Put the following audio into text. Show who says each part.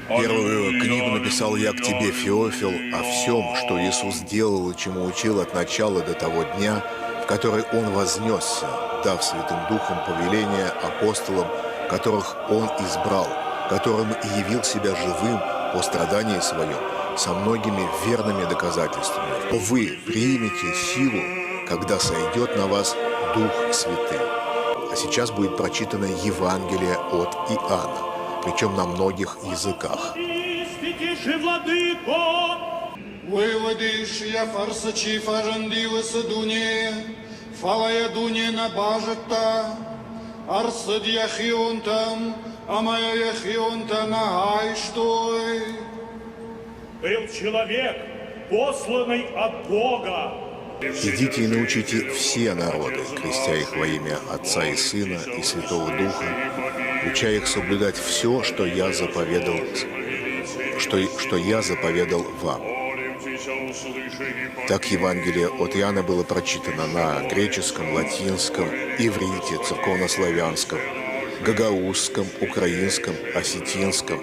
Speaker 1: Первую книгу написал я к тебе, Феофил, о всем, что Иисус делал и чему учил от начала до того дня, в который Он вознесся, дав Святым Духом повеление апостолам, которых Он избрал, которым и явил себя живым по страдании Своем, со многими верными доказательствами. Но вы примете силу, когда сойдет на вас Дух Святый. А сейчас будет прочитано Евангелие от Иоанна, причем на многих языках.
Speaker 2: Выводишь я фарсачи фажандиласа дуне, фалая дуне на бажата, арсад яхионтам, а моя яхионта на айштой.
Speaker 3: Был человек, посланный от Бога.
Speaker 1: «Идите и научите все народы, крестя их во имя Отца и Сына и Святого Духа, уча их соблюдать все, что я заповедал, что я заповедал вам». Так Евангелие от Иоанна было прочитано на греческом, латинском, иврите, церковнославянском, гагаузском, украинском, осетинском,